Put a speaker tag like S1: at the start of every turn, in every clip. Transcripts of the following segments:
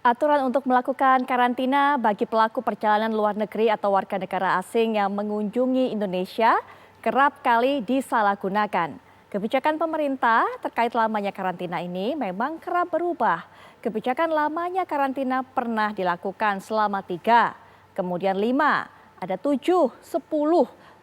S1: Aturan untuk melakukan karantina bagi pelaku perjalanan luar negeri atau warga negara asing yang mengunjungi Indonesia kerap kali disalahgunakan. Kebijakan pemerintah terkait lamanya karantina ini memang kerap berubah. Kebijakan lamanya karantina pernah dilakukan selama 3, kemudian 5, ada 7, 10,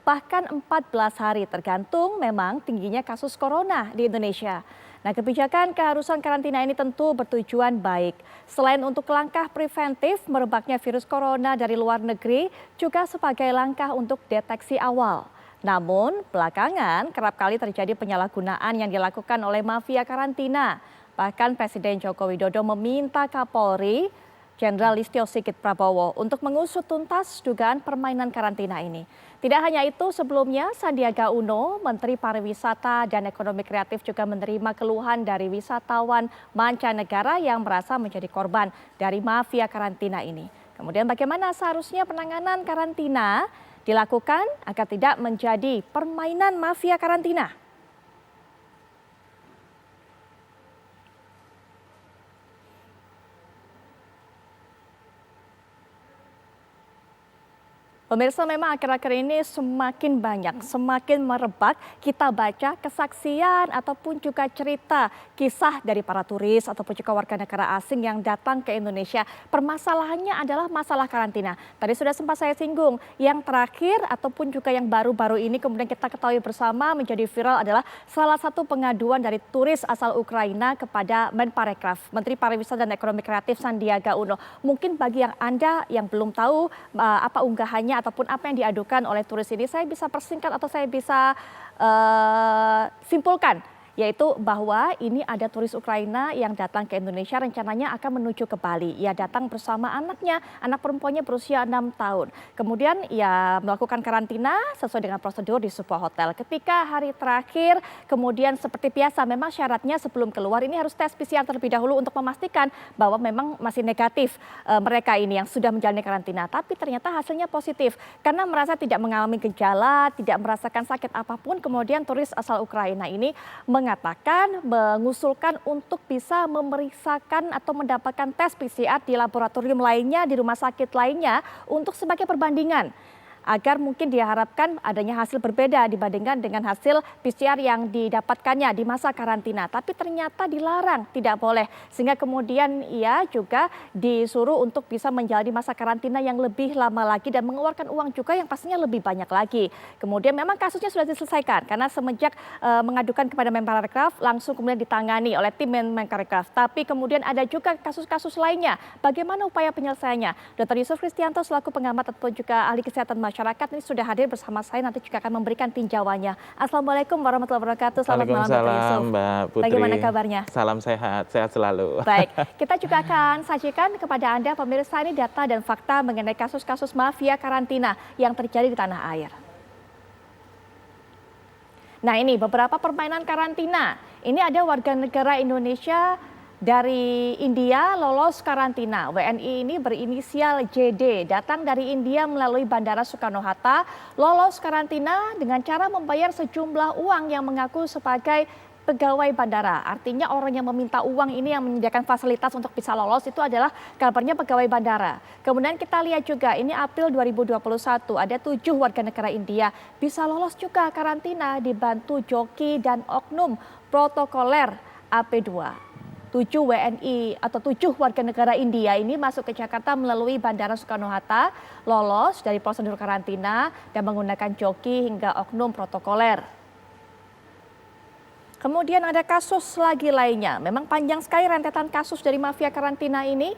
S1: bahkan 14 hari tergantung memang tingginya kasus corona di Indonesia. Nah, kebijakan keharusan karantina ini tentu bertujuan baik. Selain untuk langkah preventif merebaknya virus corona dari luar negeri, juga sebagai langkah untuk deteksi awal. Namun, belakangan kerap kali terjadi penyalahgunaan yang dilakukan oleh mafia karantina. Bahkan Presiden Joko Widodo meminta Kapolri Jenderal Listio Sigit Prabowo untuk mengusut tuntas dugaan permainan karantina ini. Tidak hanya itu, sebelumnya Sandiaga Uno, Menteri Pariwisata dan Ekonomi Kreatif juga menerima keluhan dari wisatawan mancanegara yang merasa menjadi korban dari mafia karantina ini. Kemudian bagaimana seharusnya penanganan karantina dilakukan agar tidak menjadi permainan mafia karantina? Pemirsa, memang akhir-akhir ini semakin banyak, semakin merebak kita baca kesaksian ataupun juga cerita kisah dari para turis ataupun juga warga negara asing yang datang ke Indonesia. Permasalahannya adalah masalah karantina. Tadi sudah sempat saya singgung, yang terakhir ataupun juga yang baru-baru ini kemudian kita ketahui bersama menjadi viral adalah salah satu pengaduan dari turis asal Ukraina kepada Menparekraf, Menteri Pariwisata dan Ekonomi Kreatif Sandiaga Uno. Mungkin bagi yang Anda yang belum tahu apa unggahannya ataupun apa yang diadukan oleh turis ini, saya bisa persingkat atau saya bisa simpulkan, yaitu bahwa ini ada turis Ukraina yang datang ke Indonesia, rencananya akan menuju ke Bali. Ia datang bersama anaknya, anak perempuannya berusia 6 tahun. Kemudian ia melakukan karantina sesuai dengan prosedur di sebuah hotel. Ketika hari terakhir, kemudian seperti biasa memang syaratnya sebelum keluar ini harus tes PCR terlebih dahulu untuk memastikan bahwa memang masih negatif mereka ini yang sudah menjalani karantina. Tapi ternyata hasilnya positif karena merasa tidak mengalami gejala, tidak merasakan sakit apapun. Kemudian turis asal Ukraina ini mengusulkan untuk bisa memeriksakan atau mendapatkan tes PCR di laboratorium lainnya, di rumah sakit lainnya untuk sebagai perbandingan. Agar mungkin diharapkan adanya hasil berbeda dibandingkan dengan hasil PCR yang didapatkannya di masa karantina. Tapi ternyata dilarang, tidak boleh. Sehingga kemudian ia juga disuruh untuk bisa menjalani masa karantina yang lebih lama lagi dan mengeluarkan uang juga yang pastinya lebih banyak lagi. Kemudian memang kasusnya sudah diselesaikan karena semenjak mengadukan kepada Menparekraf langsung kemudian ditangani oleh tim Menparekraf. Tapi kemudian ada juga kasus-kasus lainnya. Bagaimana upaya penyelesaiannya? Dr. Yusuf Kristianto selaku pengamat ataupun juga ahli kesehatan masyarakat ini sudah hadir bersama saya, nanti juga akan memberikan tinjauannya. Assalamualaikum warahmatullahi wabarakatuh. Selamat malam Dr. Yusuf.
S2: Mbak Putri.
S1: Bagaimana kabarnya?
S2: Salam sehat, sehat selalu.
S1: Baik, kita juga akan sajikan kepada Anda pemirsa ini data dan fakta mengenai kasus-kasus mafia karantina yang terjadi di tanah air. Nah, ini beberapa permainan karantina. Ini ada warga negara Indonesia dari India lolos karantina. WNI ini berinisial JD, datang dari India melalui Bandara Soekarno-Hatta, lolos karantina dengan cara membayar sejumlah uang yang mengaku sebagai pegawai bandara. Artinya orang yang meminta uang ini yang menyediakan fasilitas untuk bisa lolos itu adalah kabarnya pegawai bandara. Kemudian kita lihat juga ini April 2021 ada 7 warga negara India bisa lolos juga karantina dibantu joki dan oknum protokoler AP2. 7 WNI atau 7 warga negara India ini masuk ke Jakarta melalui Bandara Soekarno-Hatta, lolos dari prosedur karantina dan menggunakan joki hingga oknum protokoler. Kemudian ada kasus lagi lainnya, memang panjang sekali rentetan kasus dari mafia karantina ini.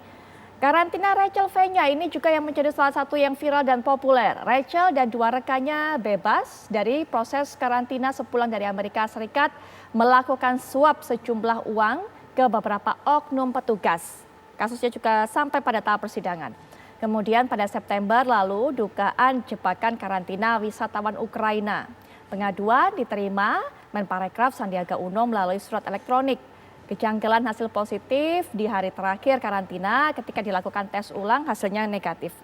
S1: Karantina Rachel Fenya ini juga yang menjadi salah satu yang viral dan populer. Rachel dan 2 rekannya bebas dari proses karantina sepulang dari Amerika Serikat melakukan suap sejumlah uang ke beberapa oknum petugas. Kasusnya juga sampai pada tahap persidangan. Kemudian pada September lalu dugaan jebakan karantina wisatawan Ukraina. Pengaduan diterima Menparekraf Sandiaga Uno melalui surat elektronik. Kejanggalan hasil positif di hari terakhir karantina ketika dilakukan tes ulang hasilnya negatif.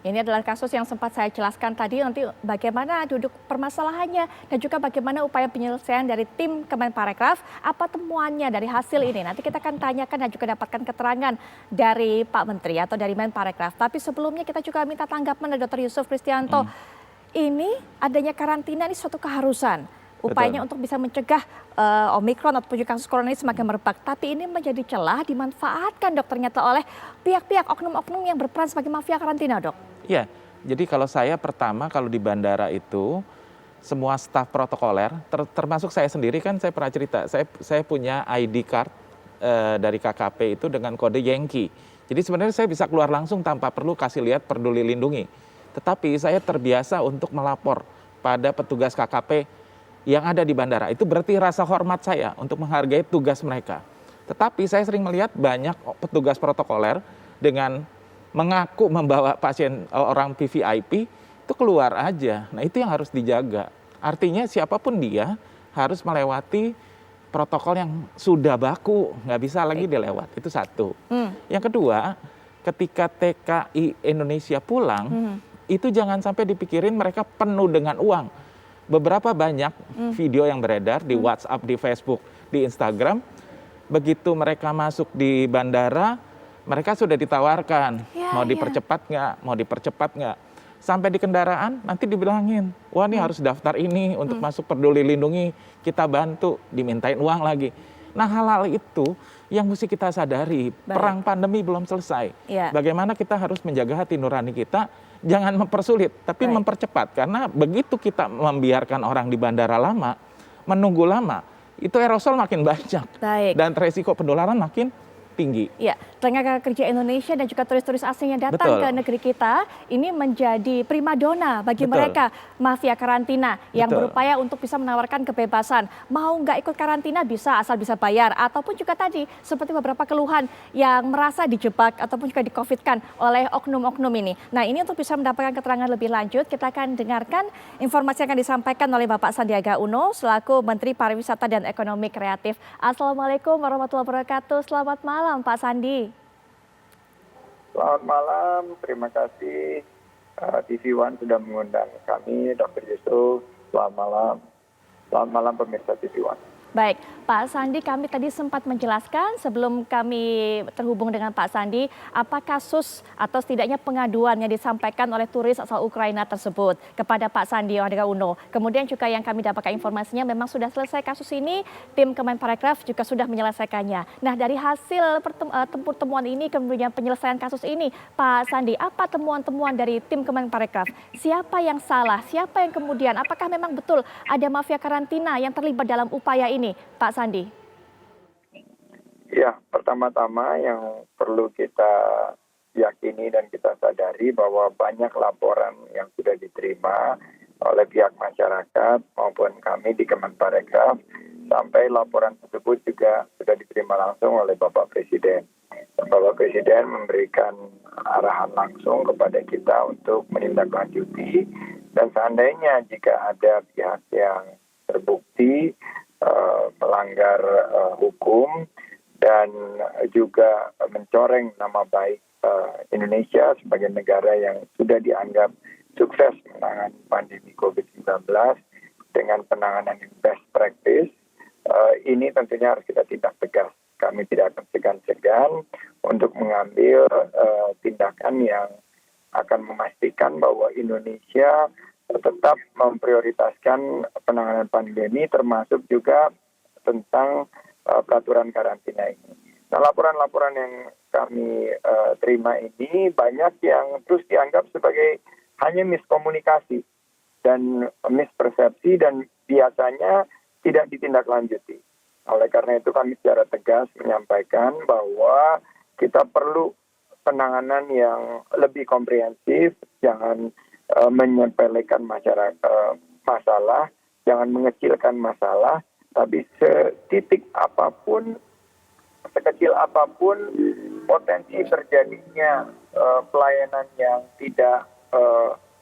S1: Ini adalah kasus yang sempat saya jelaskan tadi, nanti bagaimana duduk permasalahannya dan juga bagaimana upaya penyelesaian dari tim Kemenparekraf, apa temuannya dari hasil ini. Nanti kita akan tanyakan dan juga dapatkan keterangan dari Pak Menteri atau dari Menparekraf. Tapi sebelumnya kita juga minta tanggapan dari Dr. Yusuf Kristianto. Ini adanya karantina ini suatu keharusan. Upayanya untuk bisa mencegah Omikron ataupun juga kasus corona ini semakin merebak. Tapi ini menjadi celah dimanfaatkan dok ternyata oleh pihak-pihak oknum-oknum yang berperan sebagai mafia karantina dok.
S2: Iya, jadi kalau saya pertama kalau di bandara itu semua staf protokoler, termasuk saya sendiri kan saya pernah cerita, saya punya ID card dari KKP itu dengan kode Yankee. Jadi sebenarnya saya bisa keluar langsung tanpa perlu kasih lihat Peduli Lindungi. Tetapi saya terbiasa untuk melapor pada petugas KKP yang ada di bandara. Itu berarti rasa hormat saya untuk menghargai tugas mereka. Tetapi saya sering melihat banyak petugas protokoler dengan mengaku membawa pasien orang VVIP itu keluar aja. Nah itu yang harus dijaga. Artinya siapapun dia harus melewati protokol yang sudah baku, nggak bisa lagi dilewat. Itu satu. Yang kedua, ketika TKI Indonesia pulang, itu jangan sampai dipikirin mereka penuh dengan uang. Beberapa banyak video yang beredar di WhatsApp, di Facebook, di Instagram. Begitu mereka masuk di bandara, mereka sudah ditawarkan, mau dipercepat nggak, Sampai di kendaraan nanti dibilangin, wah ini harus daftar ini untuk masuk Peduli Lindungi, kita bantu, dimintain uang lagi. Nah hal-hal itu yang mesti kita sadari, perang pandemi belum selesai. Bagaimana kita harus menjaga hati nurani kita, jangan mempersulit, tapi mempercepat. Karena begitu kita membiarkan orang di bandara lama, menunggu lama, itu aerosol makin banyak. Dan resiko penularan makin tinggi.
S1: Ya, tenaga kerja Indonesia dan juga turis-turis asing yang datang ke negeri kita ini menjadi primadona bagi mereka mafia karantina yang berupaya untuk bisa menawarkan kebebasan. Mau nggak ikut karantina bisa asal bisa bayar, ataupun juga tadi seperti beberapa keluhan yang merasa dijebak ataupun juga di-COVID-kan oleh oknum-oknum ini. Nah ini untuk bisa mendapatkan keterangan lebih lanjut, kita akan dengarkan informasi yang akan disampaikan oleh Bapak Sandiaga Uno selaku Menteri Pariwisata dan Ekonomi Kreatif. Assalamualaikum warahmatullahi wabarakatuh. Selamat malam Pak Sandi.
S3: Selamat malam, terima kasih TV One sudah mengundang kami, Dr. Yusuf. Selamat malam pemirsa TV One.
S1: Baik, Pak Sandi, kami tadi sempat menjelaskan sebelum kami terhubung dengan Pak Sandi, apa kasus atau setidaknya pengaduan yang disampaikan oleh turis asal Ukraina tersebut kepada Pak Sandiaga Uno. Kemudian juga yang kami dapatkan informasinya memang sudah selesai kasus ini, tim Kemenparekraf juga sudah menyelesaikannya. Nah dari hasil pertemuan ini kemudian penyelesaian kasus ini, Pak Sandi, apa temuan-temuan dari tim Kemenparekraf? Siapa yang salah? Siapa yang kemudian? Apakah memang betul ada mafia karantina yang terlibat dalam upaya ini, Pak Sandi?
S3: Ya, pertama-tama yang perlu kita yakini dan kita sadari bahwa banyak laporan yang sudah diterima oleh pihak masyarakat maupun kami di Kemenparekraf, sampai laporan tersebut juga sudah diterima langsung oleh Bapak Presiden. Bapak Presiden memberikan arahan langsung kepada kita untuk menindaklanjuti, dan seandainya jika ada pihak yang terbukti melanggar hukum dan juga mencoreng nama baik Indonesia sebagai negara yang sudah dianggap sukses menangani pandemi COVID-19 dengan penanganan yang best practice, ini tentunya harus kita tindak tegas. Kami tidak akan segan-segan untuk mengambil tindakan yang akan memastikan bahwa Indonesia tetap memprioritaskan penanganan pandemi, termasuk juga tentang peraturan karantina ini. Nah, laporan-laporan yang kami terima ini banyak yang terus dianggap sebagai hanya miskomunikasi dan mispersepsi dan biasanya tidak ditindaklanjuti. Oleh karena itu kami secara tegas menyampaikan bahwa kita perlu penanganan yang lebih komprehensif, jangan menyepelekan masalah, jangan mengecilkan masalah, tapi sekecil apapun potensi terjadinya pelayanan yang tidak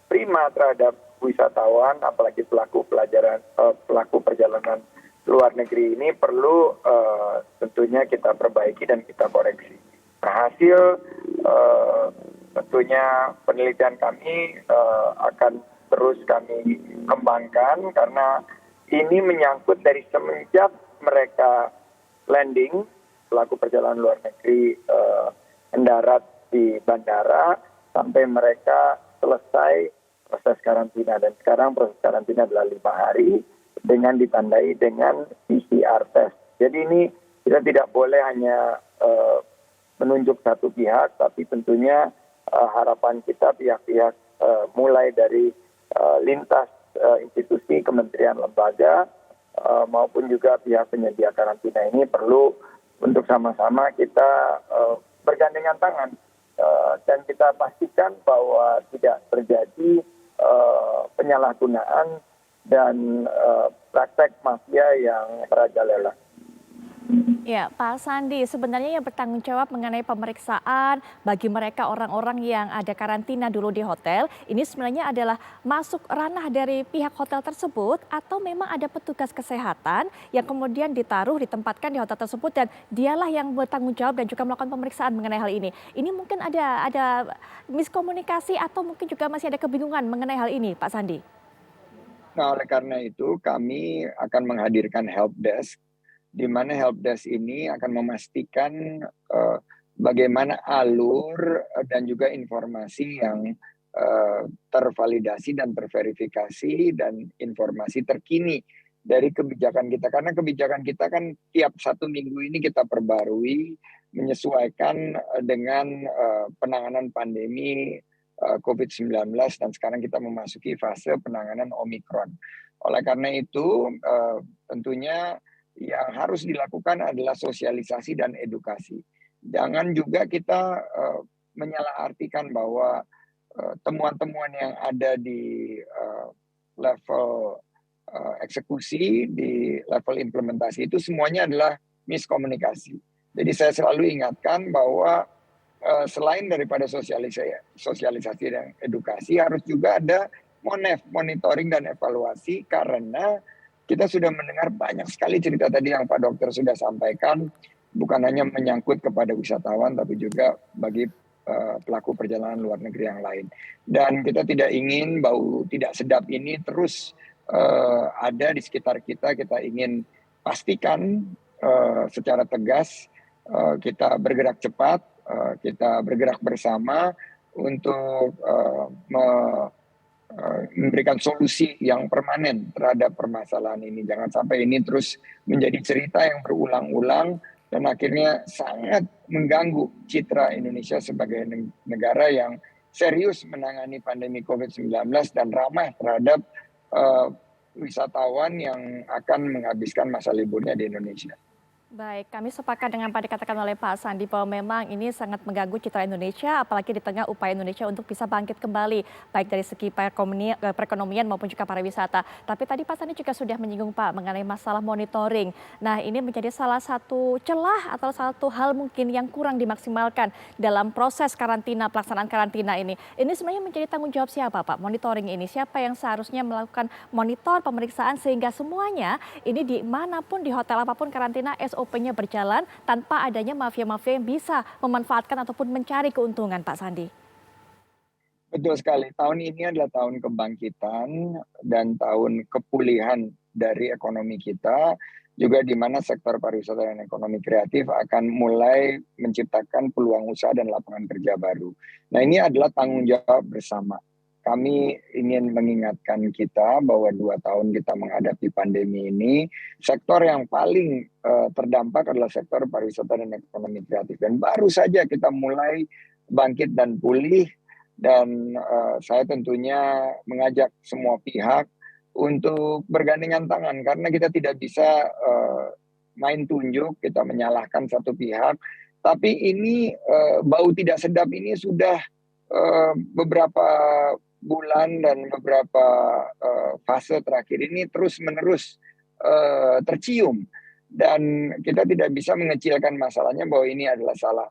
S3: prima terhadap wisatawan, apalagi pelaku perjalanan luar negeri ini perlu tentunya kita perbaiki dan kita koreksi. Nah, hasil tentunya penelitian kami akan terus kami kembangkan karena ini menyangkut dari semenjak mereka landing, pelaku perjalanan luar negeri mendarat di bandara sampai mereka selesai proses karantina. Dan sekarang proses karantina adalah 5 hari dengan ditandai dengan PCR test. Jadi ini kita tidak boleh hanya menunjuk satu pihak, tapi tentunya harapan kita pihak-pihak mulai dari lintas institusi, kementerian, lembaga, maupun juga pihak penyedia karantina ini perlu untuk sama-sama kita bergandengan tangan dan kita pastikan bahwa tidak terjadi penyalahgunaan dan praktek mafia yang merajalela.
S1: Ya, Pak Sandi, sebenarnya yang bertanggung jawab mengenai pemeriksaan bagi mereka orang-orang yang ada karantina dulu di hotel, ini sebenarnya adalah masuk ranah dari pihak hotel tersebut atau memang ada petugas kesehatan yang kemudian ditempatkan di hotel tersebut dan dialah yang bertanggung jawab dan juga melakukan pemeriksaan mengenai hal ini. Ini mungkin ada miskomunikasi atau mungkin juga masih ada kebingungan mengenai hal ini, Pak Sandi?
S4: Nah, oleh karena itu kami akan menghadirkan helpdesk, di mana helpdesk ini akan memastikan bagaimana alur dan juga informasi yang tervalidasi dan terverifikasi dan informasi terkini dari kebijakan kita. Karena kebijakan kita kan tiap 1 minggu ini kita perbarui menyesuaikan dengan penanganan pandemi COVID-19 dan sekarang kita memasuki fase penanganan Omikron. Oleh karena itu tentunya yang harus dilakukan adalah sosialisasi dan edukasi. Jangan juga kita menyalahartikan bahwa temuan-temuan yang ada di level eksekusi, di level implementasi itu semuanya adalah miskomunikasi. Jadi saya selalu ingatkan bahwa selain daripada sosialisasi dan edukasi harus juga ada monitoring dan evaluasi karena kita sudah mendengar banyak sekali cerita tadi yang Pak Dokter sudah sampaikan, bukan hanya menyangkut kepada wisatawan, tapi juga bagi pelaku perjalanan luar negeri yang lain. Dan kita tidak ingin bau tidak sedap ini terus ada di sekitar kita. Kita ingin pastikan secara tegas kita bergerak cepat, kita bergerak bersama untuk memberikan solusi yang permanen terhadap permasalahan ini. Jangan sampai ini terus menjadi cerita yang berulang-ulang dan akhirnya sangat mengganggu citra Indonesia sebagai negara yang serius menangani pandemi COVID-19 dan ramah terhadap wisatawan yang akan menghabiskan masa liburnya di Indonesia.
S1: Baik, kami sepakat dengan apa dikatakan oleh Pak Sandi bahwa memang ini sangat mengganggu citra Indonesia, apalagi di tengah upaya Indonesia untuk bisa bangkit kembali, baik dari segi perekonomian maupun juga pariwisata. Tapi tadi Pak Sandi juga sudah menyinggung Pak mengenai masalah monitoring. Nah, ini menjadi salah satu celah atau salah satu hal mungkin yang kurang dimaksimalkan dalam proses karantina, pelaksanaan karantina ini. Ini sebenarnya menjadi tanggung jawab siapa Pak? Monitoring ini, siapa yang seharusnya melakukan monitor, pemeriksaan sehingga semuanya ini dimanapun di hotel apapun karantina SOP-nya berjalan tanpa adanya mafia-mafia yang bisa memanfaatkan ataupun mencari keuntungan, Pak Sandi.
S4: Betul sekali. Tahun ini adalah tahun kebangkitan dan tahun kepulihan dari ekonomi kita, juga di mana sektor pariwisata dan ekonomi kreatif akan mulai menciptakan peluang usaha dan lapangan kerja baru. Nah, ini adalah tanggung jawab bersama. Kami ingin mengingatkan kita bahwa 2 tahun kita menghadapi pandemi ini, sektor yang paling terdampak adalah sektor pariwisata dan ekonomi kreatif. Dan baru saja kita mulai bangkit dan pulih, dan saya tentunya mengajak semua pihak untuk bergandengan tangan, karena kita tidak bisa main tunjuk, kita menyalahkan satu pihak. Tapi ini bau tidak sedap ini sudah beberapa bulan dan beberapa fase terakhir ini terus-menerus tercium. Dan kita tidak bisa mengecilkan masalahnya bahwa ini adalah salah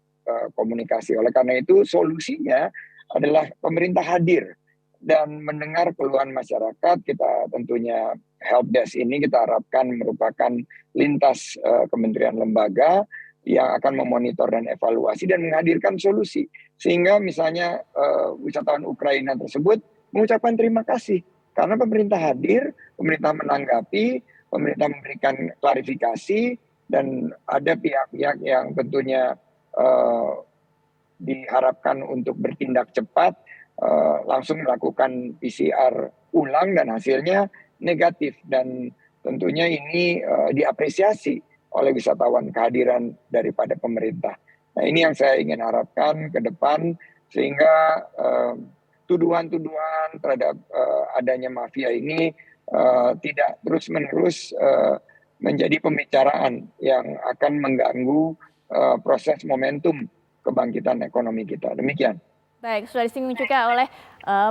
S4: komunikasi. Oleh karena itu solusinya adalah pemerintah hadir dan mendengar keluhan masyarakat. Kita tentunya helpdesk ini kita harapkan merupakan lintas kementerian lembaga yang akan memonitor dan evaluasi dan menghadirkan solusi. Sehingga misalnya wisatawan Ukraina tersebut mengucapkan terima kasih karena pemerintah hadir, pemerintah menanggapi, pemerintah memberikan klarifikasi, dan ada pihak-pihak yang tentunya diharapkan untuk bertindak cepat, langsung melakukan PCR ulang dan hasilnya negatif. Dan tentunya ini diapresiasi oleh wisatawan kehadiran daripada pemerintah. Nah, ini yang saya ingin harapkan ke depan, sehingga tuduhan-tuduhan terhadap adanya mafia ini tidak terus-menerus menjadi pembicaraan yang akan mengganggu proses momentum kebangkitan ekonomi kita. Demikian.
S1: Baik, sudah disinggung juga oleh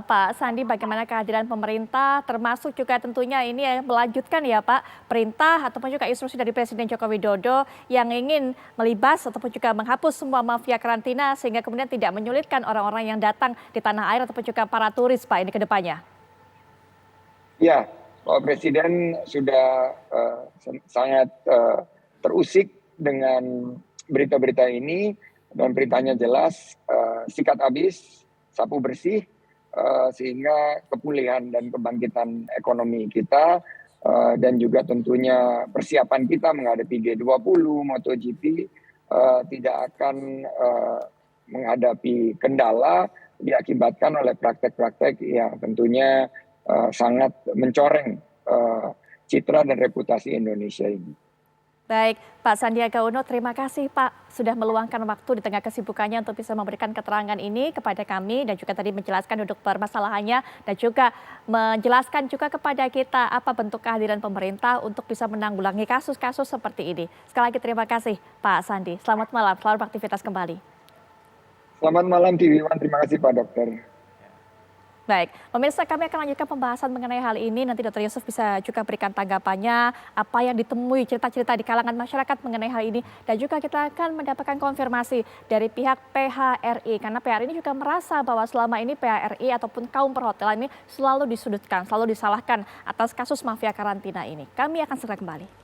S1: Pak Sandi bagaimana kehadiran pemerintah, termasuk juga tentunya ini ya, melanjutkan ya Pak, perintah ataupun juga instruksi dari Presiden Joko Widodo yang ingin melibas ataupun juga menghapus semua mafia karantina sehingga kemudian tidak menyulitkan orang-orang yang datang di tanah air ataupun juga para turis Pak ini ke depannya.
S4: Ya, Pak Presiden sudah sangat terusik dengan berita-berita ini, dan beritanya jelas, sikat habis, sapu bersih, sehingga kepulihan dan kebangkitan ekonomi kita dan juga tentunya persiapan kita menghadapi G20, MotoGP tidak akan menghadapi kendala diakibatkan oleh praktek-praktek yang tentunya sangat mencoreng citra dan reputasi Indonesia ini.
S1: Baik, Pak Sandiaga Uno, terima kasih Pak sudah meluangkan waktu di tengah kesibukannya untuk bisa memberikan keterangan ini kepada kami dan juga tadi menjelaskan duduk permasalahannya dan juga menjelaskan juga kepada kita apa bentuk kehadiran pemerintah untuk bisa menanggulangi kasus-kasus seperti ini. Sekali lagi terima kasih Pak Sandi. Selamat malam, selamat beraktivitas kembali.
S4: Selamat malam TV One, terima kasih Pak Dokter.
S1: Baik, pemirsa kami akan lanjutkan pembahasan mengenai hal ini. Nanti Dr. Yusuf bisa juga berikan tanggapannya, apa yang ditemui cerita-cerita di kalangan masyarakat mengenai hal ini. Dan juga kita akan mendapatkan konfirmasi dari pihak PHRI. Karena PHRI ini juga merasa bahwa selama ini PHRI ataupun kaum perhotelan ini selalu disudutkan, selalu disalahkan atas kasus mafia karantina ini. Kami akan segera kembali.